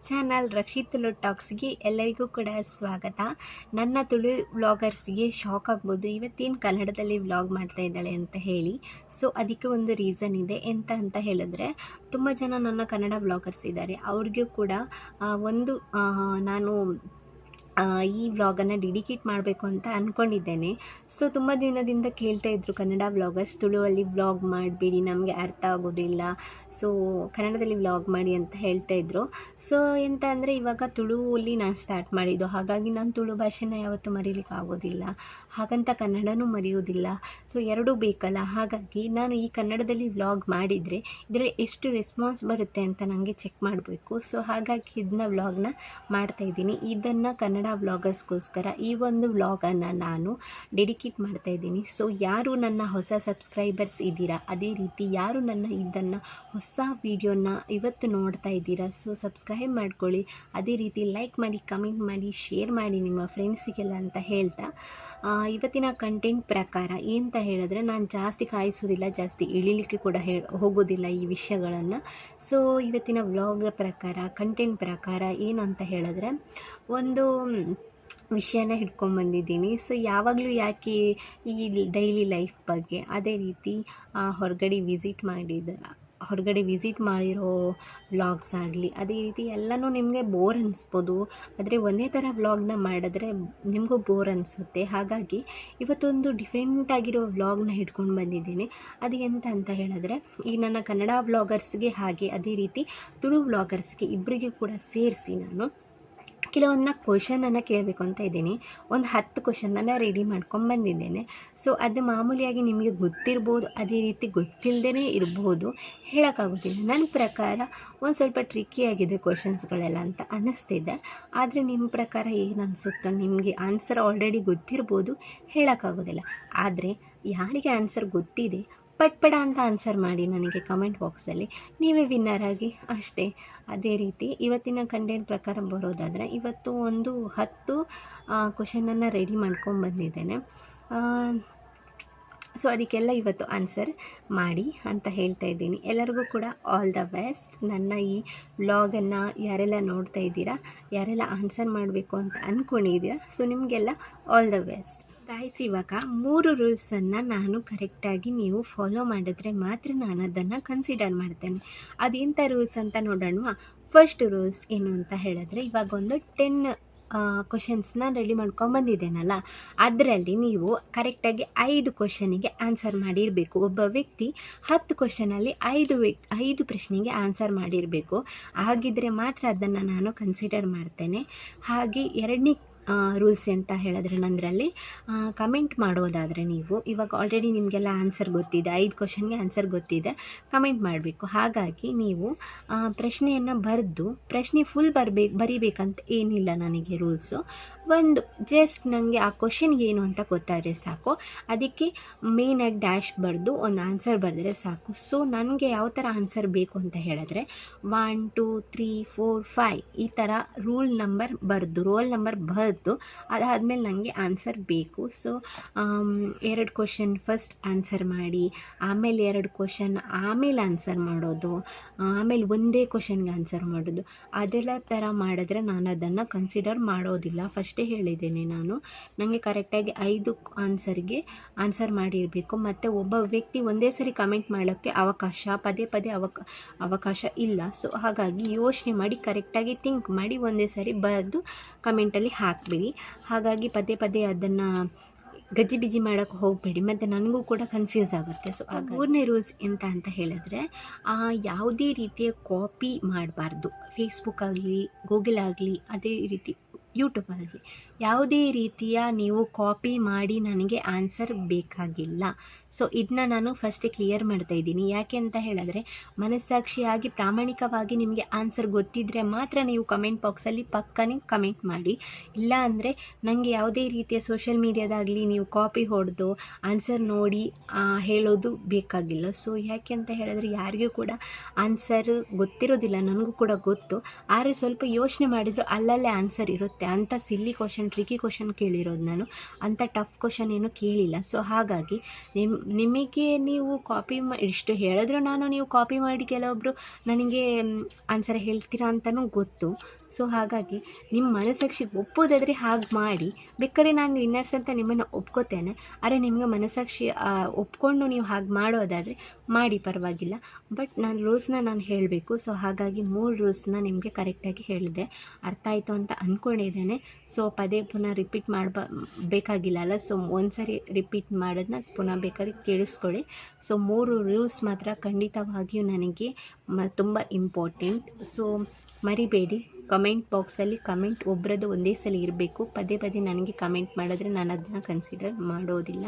Channel Rakshit Tulu ಟಾಕ್ಸ್ಗೆ ಎಲ್ಲರಿಗೂ ಕೂಡ ಸ್ವಾಗತ. ನನ್ನ ತುಳು ವ್ಲಾಗರ್ಸ್ಗೆ ಶಾಕ್ ಆಗ್ಬೋದು, ಇವತ್ತೇನು ಕನ್ನಡದಲ್ಲಿ ವ್ಲಾಗ್ ಮಾಡ್ತಾ ಇದ್ದಾಳೆ ಅಂತ ಹೇಳಿ. ಸೊ ಅದಕ್ಕೆ ಒಂದು ರೀಸನ್ ಇದೆ. ಎಂತ ಅಂತ ಹೇಳಿದ್ರೆ, ತುಂಬ ಜನ ನನ್ನ ಕನ್ನಡ ವ್ಲಾಗರ್ಸ್ ಇದ್ದಾರೆ. ಅವ್ರಿಗೂ ಕೂಡ ನಾನು ಈ ವ್ಲಾಗನ್ನು ಡೆಡಿಕೇಟ್ ಮಾಡಬೇಕು ಅಂತ ಅಂದ್ಕೊಂಡಿದ್ದೇನೆ. ಸೊ ತುಂಬ ದಿನದಿಂದ ಕೇಳ್ತಾ ಇದ್ರು ಕನ್ನಡ ವ್ಲಾಗರ್ಸ್, ತುಳುವಲ್ಲಿ ವ್ಲಾಗ್ ಮಾಡಬೇಡಿ, ನಮಗೆ ಅರ್ಥ ಆಗೋದಿಲ್ಲ, ಸೊ ಕನ್ನಡದಲ್ಲಿ ವ್ಲಾಗ್ ಮಾಡಿ ಅಂತ ಹೇಳ್ತಾ ಇದ್ರು. ಸೊ ಎಂತ ಅಂದರೆ, ಇವಾಗ ತುಳುವಲ್ಲಿ ನಾನು ಸ್ಟಾರ್ಟ್ ಮಾಡಿದ್ದು, ಹಾಗಾಗಿ ನಾನು ತುಳು ಭಾಷೆನ ಯಾವತ್ತೂ ಮರೀಲಿಕ್ಕೆ ಆಗೋದಿಲ್ಲ, ಹಾಗಂತ ಕನ್ನಡನೂ ಮರೆಯೋದಿಲ್ಲ. ಸೊ ಎರಡೂ ಬೇಕಲ್ಲ, ಹಾಗಾಗಿ ನಾನು ಈ ಕನ್ನಡದಲ್ಲಿ ವ್ಲಾಗ್ ಮಾಡಿದರೆ ಇದರಲ್ಲಿ ಎಷ್ಟು ರೆಸ್ಪಾನ್ಸ್ ಬರುತ್ತೆ ಅಂತ ನನಗೆ ಚೆಕ್ ಮಾಡಬೇಕು. ಸೊ ಹಾಗಾಗಿ ಇದನ್ನ ವ್ಲಾಗ್ನ ಮಾಡ್ತಾಯಿದ್ದೀನಿ. ಇದನ್ನು ಕನ್ನಡ ವ್ಲಾಗರ್ಸ್ಗೋಸ್ಕರ ಈ ಒಂದು ವ್ಲಾಗನ್ನು ನಾನು ಡೆಡಿಕೇಟ್ ಮಾಡ್ತಾಯಿದ್ದೀನಿ. ಸೊ ಯಾರು ನನ್ನ ಹೊಸ ಸಬ್ಸ್ಕ್ರೈಬರ್ಸ್ ಇದ್ದೀರಾ, ಅದೇ ರೀತಿ ಯಾರು ಇದನ್ನು ಹೊಸ ವಿಡಿಯೋನ ಇವತ್ತು ನೋಡ್ತಾ ಇದ್ದೀರಾ, ಸೊ ಸಬ್ಸ್ಕ್ರೈಬ್ ಮಾಡ್ಕೊಳ್ಳಿ. ಅದೇ ರೀತಿ ಲೈಕ್ ಮಾಡಿ, ಕಮೆಂಟ್ ಮಾಡಿ, ಶೇರ್ ಮಾಡಿ ನಿಮ್ಮ ಫ್ರೆಂಡ್ಸಿಗೆಲ್ಲ ಅಂತ ಹೇಳ್ತಾ, ಇವತ್ತಿನ ಕಂಟೆಂಟ್ ಪ್ರಕಾರ ಏನಂತ ಹೇಳಿದ್ರೆ, ನಾನು ಜಾಸ್ತಿ ಕಾಯಿಸೋದಿಲ್ಲ, ಜಾಸ್ತಿ ಇಳಿಲಿಕ್ಕೆ ಕೂಡ ಹೋಗೋದಿಲ್ಲ ಈ ವಿಷಯಗಳನ್ನು. ಸೊ ಇವತ್ತಿನ ವ್ಲಾಗ್ ಪ್ರಕಾರ, ಕಂಟೆಂಟ್ ಪ್ರಕಾರ ಏನು ಅಂತ ಹೇಳಿದ್ರೆ, ಒಂದು ವಿಷಯನ ಹಿಡ್ಕೊಂಡ್ಬಂದಿದ್ದೀನಿ. ಸೊ ಯಾವಾಗಲೂ ಯಾಕೆ ಈ ಡೈಲಿ ಲೈಫ್ ಬಗ್ಗೆ, ಅದೇ ರೀತಿ ಹೊರಗಡೆ ವಿಸಿಟ್ ಮಾಡಿರೋ ವ್ಲಾಗ್ಸ್ ಆಗಲಿ, ಅದೇ ರೀತಿ ಎಲ್ಲನೂ ನಿಮಗೆ ಬೋರ್ ಅನ್ನಿಸ್ಬೋದು. ಆದರೆ ಒಂದೇ ಥರ ವ್ಲಾಗ್ನ ಮಾಡಿದ್ರೆ ನಿಮಗೂ ಬೋರ್ ಅನಿಸುತ್ತೆ. ಹಾಗಾಗಿ ಇವತ್ತೊಂದು ಡಿಫ್ರೆಂಟ್ ಆಗಿರೋ ವ್ಲಾಗ್ನ ಹಿಡ್ಕೊಂಡು ಬಂದಿದ್ದೀನಿ. ಅದು ಎಂತ ಅಂತ ಹೇಳಿದ್ರೆ, ಈ ನನ್ನ ಕನ್ನಡ ವ್ಲಾಗರ್ಸ್ಗೆ ಹಾಗೆ ಅದೇ ರೀತಿ ತುಳು ವ್ಲಾಗರ್ಸ್ಗೆ ಇಬ್ಬರಿಗೂ ಕೂಡ ಸೇರಿಸಿ ನಾನು ಕೆಲವೊಂದನ್ನ ಕ್ವಶನನ್ನು ಕೇಳಬೇಕು ಅಂತ ಇದ್ದೀನಿ. ಒಂದು 10 ಕ್ವಶನನ್ನು ರೆಡಿ ಮಾಡ್ಕೊಂಡು ಬಂದಿದ್ದೇನೆ. ಸೊ ಅದು ಮಾಮೂಲಿಯಾಗಿ ನಿಮಗೆ ಗೊತ್ತಿರ್ಬೋದು, ಅದೇ ರೀತಿ ಗೊತ್ತಿಲ್ಲದೇ ಇರ್ಬೋದು, ಹೇಳೋಕ್ಕಾಗೋದಿಲ್ಲ. ನನ್ನ ಪ್ರಕಾರ ಒಂದು ಸ್ವಲ್ಪ ಟ್ರಿಕ್ಕಿಯಾಗಿದೆ ಕ್ವಶನ್ಸ್ಗಳೆಲ್ಲ ಅಂತ ಅನ್ನಿಸ್ತಿದೆ. ಆದರೆ ನಿಮ್ಮ ಪ್ರಕಾರ ಏನು ಅನಿಸುತ್ತೋ, ನಿಮಗೆ ಆನ್ಸರ್ ಆಲ್ರೆಡಿ ಗೊತ್ತಿರ್ಬೋದು, ಹೇಳೋಕ್ಕಾಗೋದಿಲ್ಲ. ಆದರೆ ಯಾರಿಗೆ ಆನ್ಸರ್ ಗೊತ್ತಿದೆ ಪಟ್ಪಡ ಅಂತ ಆನ್ಸರ್ ಮಾಡಿ ನನಗೆ ಕಮೆಂಟ್ ಬಾಕ್ಸಲ್ಲಿ, ನೀವೇ ವಿನ್ನರ್ ಆಗಿ ಅಷ್ಟೇ. ಅದೇ ರೀತಿ ಇವತ್ತಿನ ಕಂಟೆಂಟ್ ಪ್ರಕಾರ ಬರೋದಾದರೆ, ಇವತ್ತು ಒಂದು 10 ಕ್ವಶನನ್ನು ರೆಡಿ ಮಾಡ್ಕೊಂಡು ಬಂದಿದ್ದೇನೆ. ಸೊ ಅದಕ್ಕೆಲ್ಲ ಇವತ್ತು ಆನ್ಸರ್ ಮಾಡಿ ಅಂತ ಹೇಳ್ತಾ ಇದ್ದೀನಿ. ಎಲ್ಲರಿಗೂ ಕೂಡ ಆಲ್ ದ ಬೆಸ್ಟ್. ನನ್ನ ಈ ವ್ಲಾಗನ್ನು ಯಾರೆಲ್ಲ ನೋಡ್ತಾ ಇದ್ದೀರಾ, ಯಾರೆಲ್ಲ ಆನ್ಸರ್ ಮಾಡಬೇಕು ಅಂತ ಅಂದ್ಕೊಂಡಿದ್ದೀರಾ, ಸೊ ನಿಮಗೆಲ್ಲ ಆಲ್ ದ ಬೆಸ್ಟ್ ಗಾಯ್ಸ್. ಇವಾಗ 3 ರೂಲ್ಸನ್ನು ನಾನು ಕರೆಕ್ಟಾಗಿ ನೀವು ಫಾಲೋ ಮಾಡಿದ್ರೆ ಮಾತ್ರ ನಾನು ಅದನ್ನು ಕನ್ಸಿಡರ್ ಮಾಡ್ತೇನೆ. ಅದೆಂಥ ರೂಲ್ಸ್ ಅಂತ ನೋಡೋಣ. ಫಸ್ಟ್ ರೂಲ್ಸ್ ಏನು ಅಂತ ಹೇಳಿದ್ರೆ, ಇವಾಗ ಒಂದು 10 ಕ್ವಶನ್ಸ್ನ ರೆಡಿ ಮಾಡ್ಕೊಂಬಂದಿದ್ದೇನಲ್ಲ, ಅದರಲ್ಲಿ ನೀವು ಕರೆಕ್ಟಾಗಿ 5 ಕ್ವಶನಿಗೆ ಆನ್ಸರ್ ಮಾಡಿರಬೇಕು. ಒಬ್ಬ ವ್ಯಕ್ತಿ 10 ಕ್ವಶನಲ್ಲಿ 5 ಪ್ರಶ್ನೆಗೆ ಆನ್ಸರ್ ಮಾಡಿರಬೇಕು. ಹಾಗಿದ್ರೆ ಮಾತ್ರ ಅದನ್ನು ನಾನು ಕನ್ಸಿಡರ್ ಮಾಡ್ತೇನೆ. ಹಾಗೆ ಎರಡನೇ ರೂಲ್ಸ್ ಅಂತ ಹೇಳಿದ್ರೆ, ನನ್ನರಲ್ಲಿ ಕಮೆಂಟ್ ಮಾಡೋದಾದರೆ, ನೀವು ಇವಾಗ ಆಲ್ರೆಡಿ ನಿಮಗೆಲ್ಲ ಆನ್ಸರ್ ಗೊತ್ತಿದೆ, 5 ಕ್ವಶನ್ಗೆ ಆನ್ಸರ್ ಗೊತ್ತಿದೆ, ಕಮೆಂಟ್ ಮಾಡಬೇಕು. ಹಾಗಾಗಿ ನೀವು ಪ್ರಶ್ನೆಯನ್ನು ಬರೆದು, ಪ್ರಶ್ನೆ ಫುಲ್ ಬರಿಬೇಕಂತ ಏನಿಲ್ಲ ನನಗೆ ರೂಲ್ಸು. ಒಂದು ಜಸ್ಟ್ ನನಗೆ ಆ ಕ್ವಶನ್ ಏನು ಅಂತ ಗೊತ್ತಾದರೆ ಸಾಕು, ಅದಕ್ಕೆ ಮೇನಾಗಿ ಡ್ಯಾಶ್ ಬರೆದು ಒಂದು ಆನ್ಸರ್ ಬರೆದ್ರೆ ಸಾಕು. ಸೊ ನನಗೆ ಯಾವ ಥರ ಆನ್ಸರ್ ಬೇಕು ಅಂತ ಹೇಳಿದ್ರೆ, 1 2 3 4 5 ಈ ಥರ ರೋಲ್ ನಂಬರ್ ಬರೆದು ಅದಾದಮೇಲೆ ನನಗೆ ಆನ್ಸರ್ ಬೇಕು. ಸೊ 2 ಕ್ವಶನ್ ಫಸ್ಟ್ ಆನ್ಸರ್ ಮಾಡಿ, ಆಮೇಲೆ 2 ಕ್ವಶನ್ ಆಮೇಲೆ ಆನ್ಸರ್ ಮಾಡೋದು, ಆಮೇಲೆ ಒಂದೇ ಕ್ವಶನ್ಗೆ ಆನ್ಸರ್ ಮಾಡೋದು, ಅದೆಲ್ಲ ಥರ ಮಾಡಿದ್ರೆ ನಾನು ಅದನ್ನು ಕನ್ಸಿಡರ್ ಮಾಡೋದಿಲ್ಲ. ಫಸ್ಟೇ ಹೇಳಿದ್ದೇನೆ ನಾನು, ನನಗೆ ಕರೆಕ್ಟಾಗಿ 5 ಆನ್ಸರ್ಗೆ ಆನ್ಸರ್ ಮಾಡಿರಬೇಕು. ಮತ್ತು ಒಬ್ಬ ವ್ಯಕ್ತಿ ಒಂದೇ ಸರಿ ಕಮೆಂಟ್ ಮಾಡೋಕ್ಕೆ ಪದೇ ಅವಕಾಶ ಇಲ್ಲ. ಸೊ ಹಾಗಾಗಿ ಯೋಚನೆ ಮಾಡಿ, ಕರೆಕ್ಟಾಗಿ ಥಿಂಕ್ ಮಾಡಿ ಒಂದೇ ಸರಿ ಬರೆದು ಕಮೆಂಟಲ್ಲಿ ಹಾಕಬೇಡಿ. ಹಾಗಾಗಿ ಪದೇ ಅದನ್ನು ಗಜಿಬಿಜಿ ಮಾಡೋಕ್ಕೆ ಹೋಗಬೇಡಿ, ಮತ್ತು ನನಗೂ ಕೂಡ ಕನ್ಫ್ಯೂಸ್ ಆಗುತ್ತೆ. ಸೊ ಮೂರನೇ ರೂಲ್ಸ್ ಎಂತ ಅಂತ ಹೇಳಿದ್ರೆ, ಯಾವುದೇ ರೀತಿಯ ಕಾಪಿ ಮಾಡಬಾರ್ದು. ಫೇಸ್ಬುಕ್ ಆಗಲಿ, ಗೂಗಲ್ ಆಗಲಿ, ಅದೇ ರೀತಿ ಯೂಟ್ಯೂಬ್ ಆಗಲಿ, ಯಾವುದೇ ರೀತಿಯ ನೀವು ಕಾಪಿ ಮಾಡಿ ನನಗೆ ಆನ್ಸರ್ ಬೇಕಾಗಿಲ್ಲ. ಸೊ ಇದನ್ನ ನಾನು ಫಸ್ಟೇ ಕ್ಲಿಯರ್ ಮಾಡ್ತಾಯಿದ್ದೀನಿ. ಯಾಕೆ ಅಂತ ಹೇಳಿದ್ರೆ, ಮನಸ್ಸಾಕ್ಷಿಯಾಗಿ ಪ್ರಾಮಾಣಿಕವಾಗಿ ನಿಮಗೆ ಆನ್ಸರ್ ಗೊತ್ತಿದ್ದರೆ ಮಾತ್ರ ನೀವು ಕಮೆಂಟ್ ಬಾಕ್ಸಲ್ಲಿ ಪಕ್ಕನೇ ಕಮೆಂಟ್ ಮಾಡಿ. ಇಲ್ಲ ಅಂದರೆ ನನಗೆ ಯಾವುದೇ ರೀತಿಯ ಸೋಷಿಯಲ್ ಮೀಡಿಯಾದಾಗಲಿ ನೀವು ಕಾಪಿ ಹೊಡೆದು ಆನ್ಸರ್ ನೋಡಿ ಹೇಳೋದು ಬೇಕಾಗಿಲ್ಲ. ಸೊ ಯಾಕೆ ಅಂತ ಹೇಳಿದ್ರೆ, ಯಾರಿಗೂ ಕೂಡ ಆನ್ಸರ್ ಗೊತ್ತಿರೋದಿಲ್ಲ, ನನಗೂ ಕೂಡ ಗೊತ್ತು. ಆದರೆ ಸ್ವಲ್ಪ ಯೋಚನೆ ಮಾಡಿದರೂ ಅಲ್ಲಲ್ಲೇ ಆನ್ಸರ್ ಇರುತ್ತೆ. ಅಷ್ಟೇ, ಅಂಥ ಸಿಲ್ಲಿ ಕ್ವಶನ್ ಟ್ರಿಕಿ ಕ್ವಶನ್ ಕೇಳಿರೋದು ನಾನು, ಅಂಥ ಟಫ್ ಕ್ವಶನ್ ಏನು ಕೇಳಿಲ್ಲ. ಸೊ ಹಾಗಾಗಿ ನಿಮಗೆ ನೀವು ಕಾಪಿ ಇಷ್ಟು ಹೇಳಿದ್ರು ನೀವು ಕಾಪಿ ಮಾಡಿ ಕೆಲವೊಬ್ಬರು ನನಗೆ ಆನ್ಸರ್ ಹೇಳ್ತೀರಾ ಅಂತಲೂ ಗೊತ್ತು. ಸೊ ಹಾಗಾಗಿ ನಿಮ್ಮ ಮನಸ್ಸಾಕ್ಷಿಗೆ ಒಪ್ಪೋದಾದರೆ ಹಾಗೆ ಮಾಡಿ, ಬೇಕಾದ್ರೆ ನಾನು ವಿನ್ನರ್ಸ್ ಅಂತ ನಿಮ್ಮನ್ನು ಒಪ್ಕೋತೇನೆ. ಆದರೆ ನಿಮಗೆ ಮನಸ್ಸಾಕ್ಷಿ ಒಪ್ಕೊಂಡು ನೀವು ಹಾಗೆ ಮಾಡೋದಾದರೆ ಮಾಡಿ, ಪರವಾಗಿಲ್ಲ. ಬಟ್ ನಾನು ರೂಲ್ಸ್ನ ನಾನು ಹೇಳಬೇಕು. ಸೊ ಹಾಗಾಗಿ 3 ರೂಲ್ಸ್ನ ನಿಮಗೆ ಕರೆಕ್ಟಾಗಿ ಹೇಳಿದೆ, ಅರ್ಥ ಆಯಿತು ಅಂತ ಅಂದ್ಕೊಂಡಿದ್ದೇನೆ. ಸೊ ಪದೇ ಪುನಃ ರಿಪೀಟ್ ಬೇಕಾಗಿಲ್ಲ ಅಲ್ಲ. ಸೊ ಒಂದು ಸರಿ ರಿಪೀಟ್ ಮಾಡೋದನ್ನ ಪುನಃ ಬೇಕಾದ್ರೆ ಕೇಳಿಸ್ಕೊಳ್ಳಿ. ಸೊ 3 ರೂಲ್ಸ್ ಮಾತ್ರ ಖಂಡಿತವಾಗಿಯೂ ನನಗೆ ತುಂಬ ಇಂಪಾರ್ಟೆಂಟ್. ಸೊ ಮರಿಬೇಡಿ, ಕಮೆಂಟ್ ಬಾಕ್ಸಲ್ಲಿ ಕಮೆಂಟ್ ಒಬ್ಬರದ್ದು ಒಂದೇ ಸಲ ಇರಬೇಕು. ಪದೇ ಪದೇ ನನಗೆ ಕಮೆಂಟ್ ಮಾಡಿದ್ರೆ ನಾನು ಅದನ್ನ ಕನ್ಸಿಡರ್ ಮಾಡೋದಿಲ್ಲ,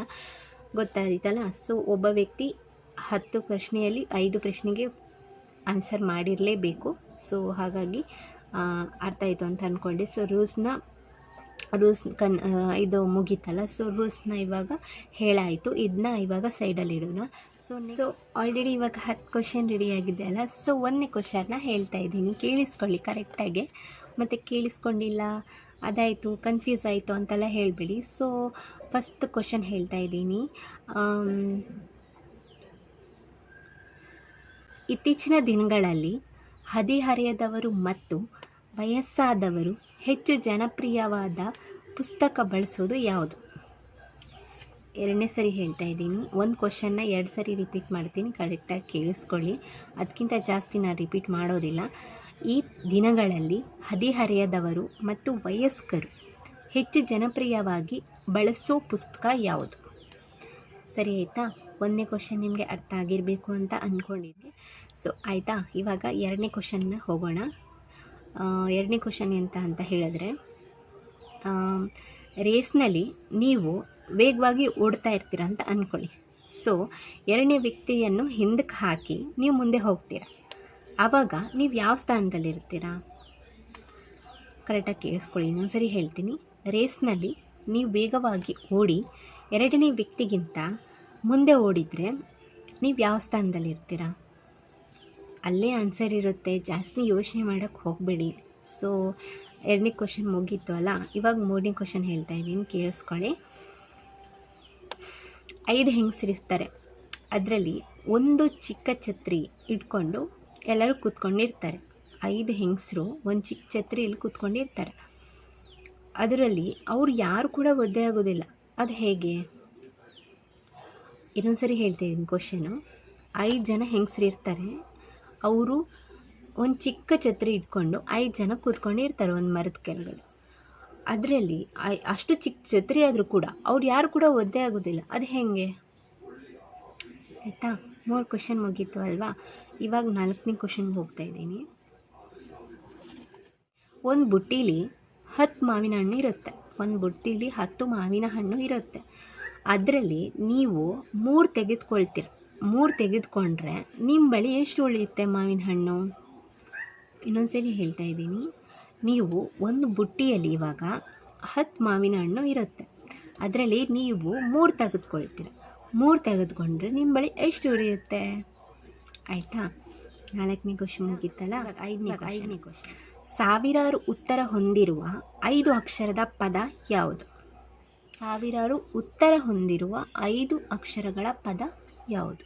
ಗೊತ್ತಾಯಿತಲ್ಲ. ಸೊ ಒಬ್ಬ ವ್ಯಕ್ತಿ 10 ಪ್ರಶ್ನೆಯಲ್ಲಿ 5 ಪ್ರಶ್ನೆಗೆ ಆನ್ಸರ್ ಮಾಡಿರಲೇಬೇಕು. ಸೊ ಹಾಗಾಗಿ ಅರ್ಥ ಆಯಿತು ಅಂತ ಅಂದ್ಕೊಂಡೆ. ಸೊ ರೂಲ್ಸ್ ಇದು ಮುಗೀತಲ್ಲ. ಸೊ ರೂಲ್ಸ್ನ ಇವಾಗ ಹೇಳಾಯಿತು, ಇದನ್ನ ಇವಾಗ ಸೈಡಲ್ಲಿ ಇಡೋಣ. ಸೊ ಆಲ್ರೆಡಿ ಇವಾಗ 10 ಕ್ವಶನ್ ರೆಡಿಯಾಗಿದೆ ಅಲ್ಲ. ಸೊ 1ನೇ ಕ್ವಶನ್ನ ಹೇಳ್ತಾ ಇದ್ದೀನಿ, ಕೇಳಿಸ್ಕೊಳ್ಳಿ ಕರೆಕ್ಟಾಗೆ. ಮತ್ತು ಕೇಳಿಸ್ಕೊಂಡಿಲ್ಲ ಅದಾಯಿತು ಕನ್ಫ್ಯೂಸ್ ಆಯಿತು ಅಂತೆಲ್ಲ ಹೇಳಬೇಡಿ. ಸೊ ಫಸ್ಟ್ ಕ್ವಶನ್ ಹೇಳ್ತಾ ಇದ್ದೀನಿ. ಇತ್ತೀಚಿನ ದಿನಗಳಲ್ಲಿ ಹದಿಹರೆಯದವರು ಮತ್ತು ವಯಸ್ಸಾದವರು ಹೆಚ್ಚು ಜನಪ್ರಿಯವಾದ ಪುಸ್ತಕ ಬಳಸೋದು ಯಾವುದು? 2ನೇ ಸರಿ ಹೇಳ್ತಾ ಇದ್ದೀನಿ. ಒಂದು ಕ್ವಶನ್ನ 2 ಸರಿ ರಿಪೀಟ್ ಮಾಡ್ತೀನಿ, ಕರೆಕ್ಟಾಗಿ ಕೇಳಿಸ್ಕೊಳ್ಳಿ. ಅದಕ್ಕಿಂತ ಜಾಸ್ತಿ ನಾನು ರಿಪೀಟ್ ಮಾಡೋದಿಲ್ಲ. ಈ ದಿನಗಳಲ್ಲಿ ಹದಿಹರೆಯದವರು ಮತ್ತು ವಯಸ್ಕರು ಹೆಚ್ಚು ಜನಪ್ರಿಯವಾಗಿ ಬಳಸೋ ಪುಸ್ತಕ ಯಾವುದು? ಸರಿ ಆಯಿತಾ? 1ನೇ ಕ್ವಶನ್ ನಿಮಗೆ ಅರ್ಥ ಆಗಿರಬೇಕು ಅಂತ ಅಂದ್ಕೊಂಡಿದ್ದೆ. ಸೊ ಆಯಿತಾ, ಇವಾಗ 2ನೇ ಕ್ವಶನ್ನ ಹೋಗೋಣ. 2ನೇ ಕ್ವಶನ್ ಅಂತ ಹೇಳಿದ್ರೆ, ರೇಸ್ನಲ್ಲಿ ನೀವು ವೇಗವಾಗಿ ಓಡ್ತಾ ಇರ್ತೀರ ಅಂತ ಅಂದ್ಕೊಳ್ಳಿ. ಸೊ 2ನೇ ವ್ಯಕ್ತಿಯನ್ನು ಹಿಂದಕ್ಕೆ ಹಾಕಿ ನೀವು ಮುಂದೆ ಹೋಗ್ತೀರ. ಆವಾಗ ನೀವು ಯಾವ ಸ್ಥಾನದಲ್ಲಿರ್ತೀರಾ? ಕರೆಕ್ಟಾಗಿ ಕೇಳಿಸ್ಕೊಳ್ಳಿ, ಇನ್ನೊಂದು ಸರಿ ಹೇಳ್ತೀನಿ. ರೇಸ್ನಲ್ಲಿ ನೀವು ವೇಗವಾಗಿ ಓಡಿ 2ನೇ ವ್ಯಕ್ತಿಗಿಂತ ಮುಂದೆ ಓಡಿದರೆ ನೀವು ಯಾವ ಸ್ಥಾನದಲ್ಲಿರ್ತೀರಾ? ಅಲ್ಲೇ ಆನ್ಸರ್ ಇರುತ್ತೆ, ಜಾಸ್ತಿ ಯೋಚನೆ ಮಾಡೋಕ್ಕೆ ಹೋಗಬೇಡಿ. ಸೊ 2ನೇ ಕ್ವಶನ್ ಮುಗೀತು ಅಲ್ಲ. ಇವಾಗ 3ನೇ ಕ್ವಶನ್ ಹೇಳ್ತಾ ಇದ್ದೀನಿ, ಕೇಳಿಸ್ಕೊಳ್ಳಿ. 5 ಹೆಂಗಸರಿರ್ತಾರೆ, ಅದರಲ್ಲಿ ಒಂದು ಚಿಕ್ಕ ಛತ್ರಿ ಇಟ್ಕೊಂಡು ಎಲ್ಲರೂ ಕೂತ್ಕೊಂಡಿರ್ತಾರೆ. 5 ಹೆಂಗಸರು ಒಂದು ಚಿಕ್ಕ ಛತ್ರಿಯಲ್ಲಿ ಕೂತ್ಕೊಂಡಿರ್ತಾರೆ. ಅದರಲ್ಲಿ ಅವ್ರು ಯಾರು ಕೂಡ ಒದ್ದೆ ಆಗೋದಿಲ್ಲ, ಅದು ಹೇಗೆ? ಇನ್ನೊಂದು ಸರಿ ಹೇಳ್ತಾಯಿದ್ದೀನಿ ಕ್ವಶನು. 5 ಜನ ಹೆಂಗಸರು ಇರ್ತಾರೆ, ಅವರು ಒಂದು ಚಿಕ್ಕ ಛತ್ರಿ ಇಟ್ಕೊಂಡು 5 ಜನ ಕೂತ್ಕೊಂಡಿರ್ತಾರೆ ಒಂದು ಮರದ ಕೆಳಗಡೆ. ಅದರಲ್ಲಿ ಅಷ್ಟು ಚಿಕ್ಕ ಛತ್ರಿ ಆದರೂ ಕೂಡ ಅವ್ರು ಯಾರು ಕೂಡ ಒದ್ದೆ ಆಗೋದಿಲ್ಲ, ಅದು ಹೇಗೆ? ಆಯಿತಾ? 3 ಕ್ವಶನ್ ಮುಗೀತು ಅಲ್ವಾ? ಇವಾಗ 4ನೇ ಕ್ವಶನ್ಗೆ ಹೋಗ್ತಾ ಇದ್ದೀನಿ. ಒಂದು ಬುಟ್ಟೀಲಿ 10 ಮಾವಿನ ಹಣ್ಣು ಇರುತ್ತೆ. ಒಂದು ಬುಟ್ಟೀಲಿ 10 ಮಾವಿನ ಹಣ್ಣು ಇರುತ್ತೆ. ಅದರಲ್ಲಿ ನೀವು 3 ತೆಗೆದುಕೊಳ್ತೀರ. 3 ತೆಗೆದುಕೊಂಡ್ರೆ ನಿಮ್ಮ ಬಳಿ ಎಷ್ಟು ಉಳಿಯುತ್ತೆ ಮಾವಿನ ಹಣ್ಣು? ಇನ್ನೊಂದ್ಸರಿ ಹೇಳ್ತಾ ಇದ್ದೀನಿ. ನೀವು ಒಂದು ಬುಟ್ಟಿಯಲ್ಲಿ ಇವಾಗ 10 ಮಾವಿನ ಹಣ್ಣು ಇರುತ್ತೆ. ಅದರಲ್ಲಿ ನೀವು 3 ತೆಗೆದುಕೊಳ್ತೀರ. 3 ತೆಗೆದುಕೊಂಡ್ರೆ ನಿಮ್ಮ ಬಳಿ ಎಷ್ಟು ಉಳಿಯುತ್ತೆ? ಆಯಿತಾ? 4ನೇ ಕ್ವಶನ್ ಮುಗೀತಲ್ಲ. 5ನೇ ಕ್ವಶನ್. ಸಾವಿರಾರು ಉತ್ತರ ಹೊಂದಿರುವ 5 ಅಕ್ಷರದ ಪದ ಯಾವುದು? ಸಾವಿರಾರು ಉತ್ತರ ಹೊಂದಿರುವ 5 ಅಕ್ಷರಗಳ ಪದ ಯಾವುದು?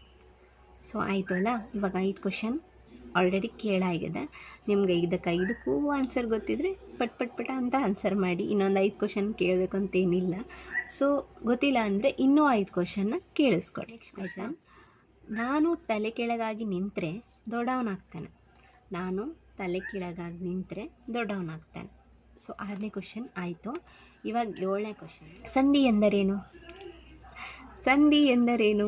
ಸೊ ಆಯಿತು ಅಲ್ಲ. ಇವಾಗ 5 ಕ್ವಶನ್ ಆಲ್ರೆಡಿ ಕೇಳಾಗಿದೆ. ನಿಮಗೆ ಇದಕ್ಕೆ 5ಕ್ಕೂ ಆನ್ಸರ್ ಗೊತ್ತಿದ್ದರೆ ಪಟ್ ಅಂತ ಆನ್ಸರ್ ಮಾಡಿ. ಇನ್ನೊಂದು 5 ಕ್ವಶನ್ ಕೇಳಬೇಕು ಅಂತೇನಿಲ್ಲ. ಸೊ ಗೊತ್ತಿಲ್ಲ ಅಂದರೆ ಇನ್ನೂ 5 ಕ್ವಶನ್ನ ಕೇಳಿಸ್ಕೊಳ್ಳಿ. Next question. ನಾನು ತಲೆ ಕೆಳಗಾಗಿ ನಿಂತರೆ ದೊಡ್ಡವನಾಗ್ತಾನೆ. ನಾನು ತಲೆ ಕೆಳಗಾಗಿ ನಿಂತರೆ ದೊಡ್ಡವನಾಗ್ತಾನೆ. ಸೊ 6ನೇ ಕ್ವಶನ್ ಆಯಿತು. ಇವಾಗ 7ನೇ ಕ್ವಶನ್. ಸಂಧಿ ಎಂದರೇನು? ಸಂಧಿ ಎಂದರೇನು?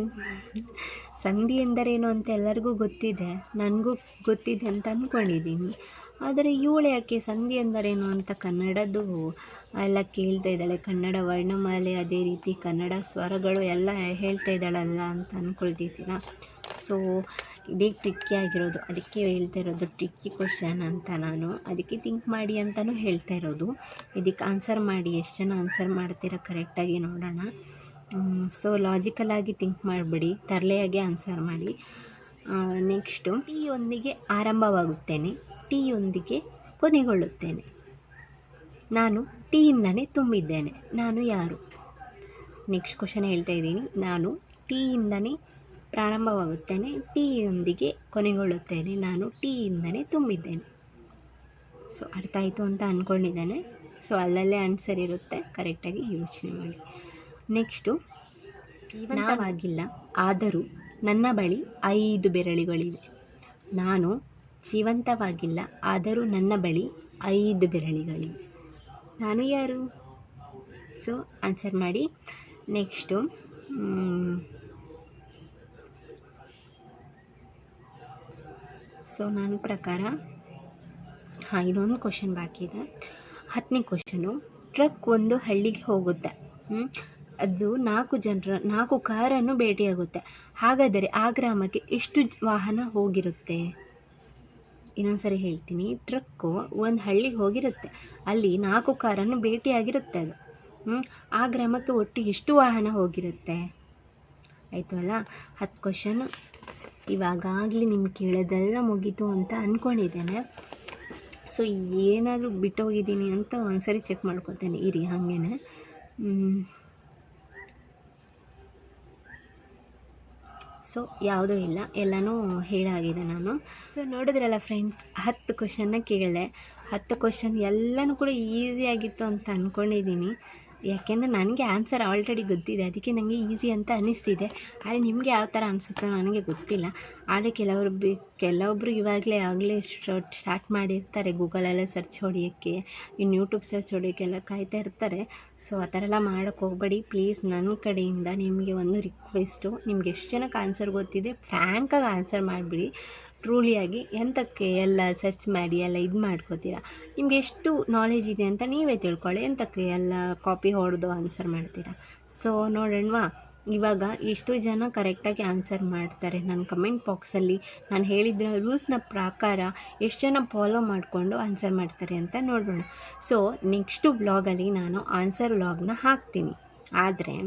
ಸಂಧಿ ಎಂದರೇನು ಅಂತ ಎಲ್ಲರಿಗೂ ಗೊತ್ತಿದೆ, ನನಗೂ ಗೊತ್ತಿದೆ ಅಂತ ಅಂದ್ಕೊಂಡಿದ್ದೀನಿ. ಆದರೆ ಇವಳು ಯಾಕೆ ಸಂಧಿ ಎಂದರೇನು ಅಂತ ಕನ್ನಡದ್ದು ಎಲ್ಲ ಕೇಳ್ತಾ ಇದ್ದಾಳೆ. ಕನ್ನಡ ವರ್ಣಮಾಲೆ, ಅದೇ ರೀತಿ ಕನ್ನಡ ಸ್ವರಗಳು ಎಲ್ಲ ಹೇಳ್ತಾ ಇದ್ದಾಳಲ್ಲ ಅಂತ ಅಂದ್ಕೊಳ್ತಿದ್ದೀರಾ? ಸೊ ಇದೇ ಟ್ರಿಕ್ಕಿ ಆಗಿರೋದು, ಅದಕ್ಕೆ ಹೇಳ್ತಾ ಇರೋದು ಟ್ರಿಕ್ಕಿ ಕ್ವಶನ್ ಅಂತ. ನಾನು ಅದಕ್ಕೆ ಥಿಂಕ್ ಮಾಡಿ ಅಂತಲೂ ಹೇಳ್ತಾ ಇರೋದು. ಇದಕ್ಕೆ ಆನ್ಸರ್ ಮಾಡಿ, ಎಷ್ಟು ಜನ ಆನ್ಸರ್ ಮಾಡ್ತೀರಾ ಕರೆಕ್ಟಾಗಿ ನೋಡೋಣ. ಸೊ ಲಾಜಿಕಲಾಗಿ ಥಿಂಕ್ ಮಾಡಿಬಿಡಿ, ತರಲೆಯಾಗಿ ಆನ್ಸರ್ ಮಾಡಿ. ನೆಕ್ಸ್ಟು, ಟೀಯೊಂದಿಗೆ ಆರಂಭವಾಗುತ್ತೇನೆ, ಟೀಯೊಂದಿಗೆ ಕೊನೆಗೊಳ್ಳುತ್ತೇನೆ. ನಾನು ಟೀಯಿಂದನೇ ತುಂಬಿದ್ದೇನೆ. ನಾನು ಯಾರು? ನೆಕ್ಸ್ಟ್ ಕ್ವಶನ್ ಹೇಳ್ತಾ ಇದ್ದೀನಿ. ನಾನು ಟೀಯಿಂದನೇ ಪ್ರಾರಂಭವಾಗುತ್ತೇನೆ, ಟೀಯೊಂದಿಗೆ ಕೊನೆಗೊಳ್ಳುತ್ತೇನೆ. ನಾನು ಟೀಯಿಂದನೇ ತುಂಬಿದ್ದೇನೆ. ಸೊ ಅರ್ಥ ಆಯಿತು ಅಂತ ಅಂದ್ಕೊಂಡಿದ್ದೇನೆ. ಸೊ ಅಲ್ಲಲ್ಲೇ ಆನ್ಸರ್ ಇರುತ್ತೆ, ಕರೆಕ್ಟಾಗಿ ಯೋಚನೆ ಮಾಡಿ. ನೆಕ್ಸ್ಟು, ಜೀವಂತವಾಗಿಲ್ಲ ಆದರೂ ನನ್ನ ಬಳಿ 5 ಬೆರಳುಗಳಿವೆ. ನಾನು ಜೀವಂತವಾಗಿಲ್ಲ ಆದರೂ ನನ್ನ ಬಳಿ 5 ಬೆರಳುಗಳಿವೆ. ನಾನು ಯಾರು? ಸೊ ಆನ್ಸರ್ ಮಾಡಿ. ನೆಕ್ಸ್ಟು, ಸೊ ನನ್ನ ಪ್ರಕಾರ ಇನ್ನೊಂದು ಕ್ವಶನ್ ಬಾಕಿ ಇದೆ. 10ನೇ ಕ್ವಶನು. ಟ್ರಕ್ ಒಂದು ಹಳ್ಳಿಗೆ ಹೋಗುತ್ತೆ. ಅದು 4 ಕಾರನ್ನು ಭೇಟಿಯಾಗುತ್ತೆ. ಹಾಗಾದರೆ ಆ ಗ್ರಾಮಕ್ಕೆ ಎಷ್ಟು ವಾಹನ ಹೋಗಿರುತ್ತೆ? ಇನ್ನೊಂದ್ಸರಿ ಹೇಳ್ತೀನಿ. ಟ್ರಕ್ಕು ಒಂದು ಹಳ್ಳಿಗೆ ಹೋಗಿರುತ್ತೆ, ಅಲ್ಲಿ 4 ಕಾರನ್ನು ಭೇಟಿಯಾಗಿರುತ್ತೆ ಅದು. ಆ ಗ್ರಾಮಕ್ಕೆ ಒಟ್ಟು ಎಷ್ಟು ವಾಹನ ಹೋಗಿರುತ್ತೆ? ಆಯಿತು ಅಲ್ಲ, 10 ಕ್ವಶನ್ ಇವಾಗಲೇ ನಿಮ್ಗೆ ಕೇಳೋದೆಲ್ಲ ಮುಗೀತು ಅಂತ ಅಂದ್ಕೊಂಡಿದ್ದೇನೆ. ಸೊ ಏನಾದರೂ ಬಿಟ್ಟೋಗಿದ್ದೀನಿ ಅಂತ ಒಂದ್ಸರಿ ಚೆಕ್ ಮಾಡ್ಕೊತೇನೆ ಇರಿ ಹಾಗೇನೆ. ಸೊ ಯಾವುದೂ ಇಲ್ಲ, ಎಲ್ಲನೂ ಹೇಳಾಗಿದೆ ನಾನು. ಸೊ ನೋಡಿದ್ರಲ್ಲ ಫ್ರೆಂಡ್ಸ್, 10 ಕ್ವಶನ್ನ ಕೇಳಿದೆ. 10 ಕ್ವಶನ್ ಎಲ್ಲನೂ ಕೂಡ ಈಸಿಯಾಗಿತ್ತು ಅಂತ ಅಂದ್ಕೊಂಡಿದ್ದೀನಿ. ಯಾಕೆಂದರೆ ನನಗೆ ಆನ್ಸರ್ ಆಲ್ರೆಡಿ ಗೊತ್ತಿದೆ, ಅದಕ್ಕೆ ನನಗೆ ಈಸಿ ಅಂತ ಅನ್ನಿಸ್ತಿದೆ. ಆದರೆ ನಿಮಗೆ ಯಾವ ಥರ ಅನಿಸುತ್ತೋ ನನಗೆ ಗೊತ್ತಿಲ್ಲ. ಆದರೆ ಕೆಲವೊಬ್ಬರು ಆಗಲೇ ಸ್ಟಾರ್ಟ್ ಮಾಡಿರ್ತಾರೆ ಗೂಗಲಲ್ಲೇ ಸರ್ಚ್ ಹೊಡೆಯೋಕ್ಕೆ, ಇನ್ನು ಯೂಟ್ಯೂಬ್ ಸರ್ಚ್ ಹೊಡೆಯೋಕ್ಕೆಲ್ಲ ಕಾಯ್ತಾ ಇರ್ತಾರೆ. ಸೊ ಆ ಥರ ಎಲ್ಲ ಮಾಡೋಕ್ಕೆ ಹೋಗಬೇಡಿ ಪ್ಲೀಸ್. ನನ್ನ ಕಡೆಯಿಂದ ನಿಮಗೆ ಒಂದು ರಿಕ್ವೆಸ್ಟು, ನಿಮ್ಗೆ ಎಷ್ಟು ಜನಕ್ಕೆ ಆನ್ಸರ್ ಗೊತ್ತಿದೆ ಫ್ರ್ಯಾಂಕಾಗಿ ಆನ್ಸರ್ ಮಾಡಿಬಿಡಿ. ಟ್ರೂಲಿಯಾಗಿ ಎಂತಕ್ಕೆ ಎಲ್ಲ ಸರ್ಚ್ ಮಾಡಿ ಎಲ್ಲ ಇದು ಮಾಡ್ಕೋತೀರಾ? ನಿಮ್ಗೆ ಎಷ್ಟು ನಾಲೆಜ್ ಇದೆ ಅಂತ ನೀವೇ ತಿಳ್ಕೊಳ್ಳಿ. ಎಂತಕ್ಕೆ ಎಲ್ಲ ಕಾಪಿ ಹೊಡೆದು ಆನ್ಸರ್ ಮಾಡ್ತೀರಾ? ಸೊ ನೋಡೋಣವಾ, ಇವಾಗ ಎಷ್ಟು ಜನ ಕರೆಕ್ಟಾಗಿ ಆನ್ಸರ್ ಮಾಡ್ತಾರೆ ನನ್ನ ಕಮೆಂಟ್ ಬಾಕ್ಸಲ್ಲಿ ನಾನು ಹೇಳಿದ ರೂಲ್ಸ್ನ ಪ್ರಕಾರ ಎಷ್ಟು ಜನ ಫಾಲೋ ಮಾಡಿಕೊಂಡು ಆನ್ಸರ್ ಮಾಡ್ತಾರೆ ಅಂತ ನೋಡೋಣ. ಸೊ ನೆಕ್ಸ್ಟು ಬ್ಲಾಗಲ್ಲಿ ನಾನು ಆನ್ಸರ್ ವ್ಲಾಗ್ನ ಹಾಕ್ತೀನಿ. ಆದರೆ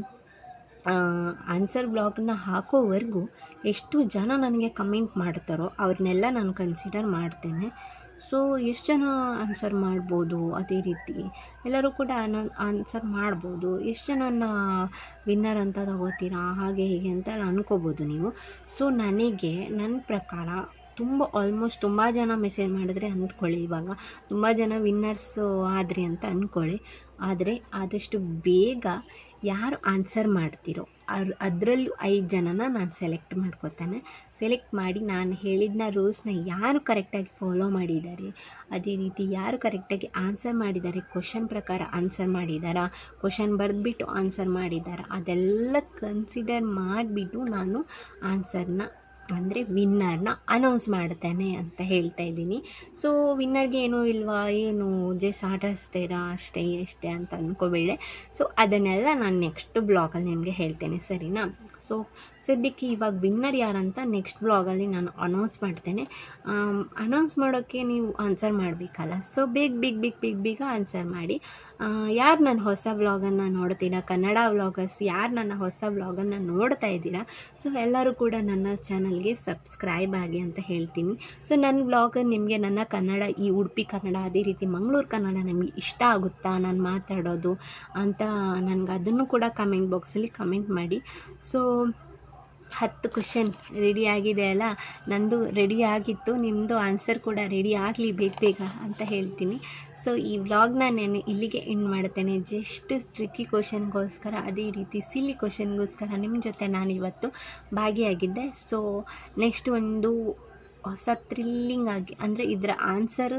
ಆನ್ಸರ್ ಬ್ಲಾಗ್ನ ಹಾಕೋವರೆಗೂ ಎಷ್ಟು ಜನ ನನಗೆ ಕಮೆಂಟ್ ಮಾಡ್ತಾರೋ ಅವ್ರನ್ನೆಲ್ಲ ನಾನು ಕನ್ಸಿಡರ್ ಮಾಡ್ತೇನೆ. ಸೊ ಎಷ್ಟು ಜನ ಆನ್ಸರ್ ಮಾಡ್ಬೋದು, ಅದೇ ರೀತಿ ಎಲ್ಲರೂ ಕೂಡ ಆನ್ಸರ್ ಮಾಡ್ಬೋದು. ಎಷ್ಟು ಜನನ ವಿನ್ನರ್ ಅಂತ ತಗೋತೀರಾ, ಹಾಗೆ ಹೀಗೆ ಅಂತ ಅನ್ಕೋಬೋದು ನೀವು. ಸೊ ನನಗೆ ನನ್ನ ಪ್ರಕಾರ ಆಲ್ಮೋಸ್ಟ್ ತುಂಬ ಜನ ಮೆಸೇಜ್ ಮಾಡಿದ್ರೆ ಅಂದ್ಕೊಳ್ಳಿ, ಇವಾಗ ತುಂಬ ಜನ ವಿನ್ನರ್ಸು ಆದ್ರಿ ಅಂತ ಅಂದ್ಕೊಳ್ಳಿ. ಆದರೆ ಆದಷ್ಟು ಬೇಗ ಯಾರು ಆನ್ಸರ್ ಮಾಡ್ತಿರೋ ಅದರಲ್ಲೂ 5 ಜನನ ನಾನು ಸೆಲೆಕ್ಟ್ ಮಾಡ್ಕೋತಾನೆ. ಸೆಲೆಕ್ಟ್ ಮಾಡಿ ನಾನು ಹೇಳಿದ ರೂಲ್ಸ್ನ ಯಾರು ಕರೆಕ್ಟಾಗಿ ಫಾಲೋ ಮಾಡಿದ್ದಾರೆ, ಅದೇ ರೀತಿ ಯಾರು ಕರೆಕ್ಟಾಗಿ ಆನ್ಸರ್ ಮಾಡಿದ್ದಾರೆ, ಕ್ವಶನ್ ಪ್ರಕಾರ ಆನ್ಸರ್ ಮಾಡಿದ್ದಾರಾ, ಕ್ವಶನ್ ಬರೆದ್ಬಿಟ್ಟು ಆನ್ಸರ್ ಮಾಡಿದ್ದಾರಾ, ಅದೆಲ್ಲ ಕನ್ಸಿಡರ್ ಮಾಡಿಬಿಟ್ಟು ನಾನು ಆನ್ಸರ್ನ ಅಂದರೆ ವಿನ್ನರ್ನ ಅನೌನ್ಸ್ ಮಾಡ್ತೇನೆ ಅಂತ ಹೇಳ್ತಾ ಇದ್ದೀನಿ. ಸೊ ವಿನ್ನರ್ಗೆ ಏನೂ ಇಲ್ವಾ, ಏನು ಜಸ್ಟ್ ಆಡಿಸ್ತೀರಾ ಅಷ್ಟೇ ಅಂತ ಅಂದ್ಕೋಬೇಡಿ. ಸೊ ಅದನ್ನೆಲ್ಲ ನಾನು ನೆಕ್ಸ್ಟ್ ಬ್ಲಾಗಲ್ಲಿ ನಿಮಗೆ ಹೇಳ್ತೇನೆ, ಸರಿನಾ? ಸೊ ಸದ್ಯಕ್ಕೆ ಇವಾಗ ವಿನ್ನರ್ ಯಾರಂತ ನೆಕ್ಸ್ಟ್ ಬ್ಲಾಗಲ್ಲಿ ನಾನು ಅನೌನ್ಸ್ ಮಾಡ್ತೇನೆ. ಅನೌನ್ಸ್ ಮಾಡೋಕ್ಕೆ ನೀವು ಆನ್ಸರ್ ಮಾಡಬೇಕಲ್ಲ. ಸೊ ಬೇಗ ಆನ್ಸರ್ ಮಾಡಿ. ಯಾರು ನನ್ನ ಹೊಸ ವ್ಲಾಗನ್ನು ನೋಡ್ತೀರಾ, ಕನ್ನಡ ವ್ಲಾಗರ್ಸ್ ಯಾರು ನನ್ನ ಹೊಸ ವ್ಲಾಗನ್ನು ನೋಡ್ತಾ ಇದ್ದೀರಾ, ಸೊ ಎಲ್ಲರೂ ಕೂಡ ನನ್ನ ಚಾನಲ್ಗೆ ಸಬ್ಸ್ಕ್ರೈಬ್ ಆಗಿ ಅಂತ ಹೇಳ್ತೀನಿ. ಸೊ ನನ್ನ ವ್ಲಾಗ್ ನಿಮಗೆ ನನ್ನ ಕನ್ನಡ, ಈ ಉಡುಪಿ ಕನ್ನಡ ಅದೇ ರೀತಿ ಮಂಗಳೂರು ಕನ್ನಡ ನಿಮಗೆ ಇಷ್ಟ ಆಗುತ್ತಾ ನಾನು ಮಾತಾಡೋದು ಅಂತ ನನಗೆ ಅದನ್ನು ಕೂಡ ಕಮೆಂಟ್ ಬಾಕ್ಸಲ್ಲಿ ಕಮೆಂಟ್ ಮಾಡಿ. ಸೊ 10 ಕ್ವಶನ್ ರೆಡಿ ಆಗಿದೆ ಅಲ್ಲ, ನಂದು ರೆಡಿ ಆಗಿತ್ತು, ನಿಮ್ಮದು ಆನ್ಸರ್ ಕೂಡ ರೆಡಿ ಆಗಲಿ ಬೇಗ ಅಂತ ಹೇಳ್ತೀನಿ. ಸೊ ಈ ವ್ಲಾಗ್ನ ನಾನು ಇಲ್ಲಿಗೆ ಎಂಡ್ ಮಾಡ್ತೇನೆ. ಜಸ್ಟ್ ಟ್ರಿಕ್ಕಿ ಕ್ವಶನ್ಗೋಸ್ಕರ ಅದೇ ರೀತಿ ಸಿಲ್ಲಿ ಕ್ವಶನ್ಗೋಸ್ಕರ ನಿಮ್ಮ ಜೊತೆ ನಾನಿವತ್ತು ಭಾಗಿಯಾಗಿದ್ದೆ. ಸೊ ನೆಕ್ಸ್ಟ್ ಒಂದು ಹೊಸ ಥ್ರಿಲ್ಲಿಂಗ್ ಆಗಿ ಅಂದರೆ ಇದರ ಆನ್ಸರ್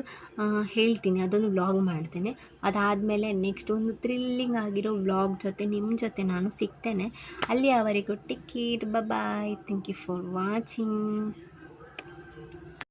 ಹೇಳ್ತೀನಿ, ಅದೊಂದು ವ್ಲಾಗ್ ಮಾಡ್ತೇನೆ. ಅದಾದಮೇಲೆ ನೆಕ್ಸ್ಟ್ ಒಂದು ಥ್ರಿಲ್ಲಿಂಗ್ ಆಗಿರೋ ವ್ಲಾಗ್ ಜೊತೆ ನಿಮ್ಮ ಜೊತೆ ನಾನು ಸಿಗ್ತೇನೆ. ಅಲ್ಲಿಯವರೆಗೂ take care, bye, thank you for watching.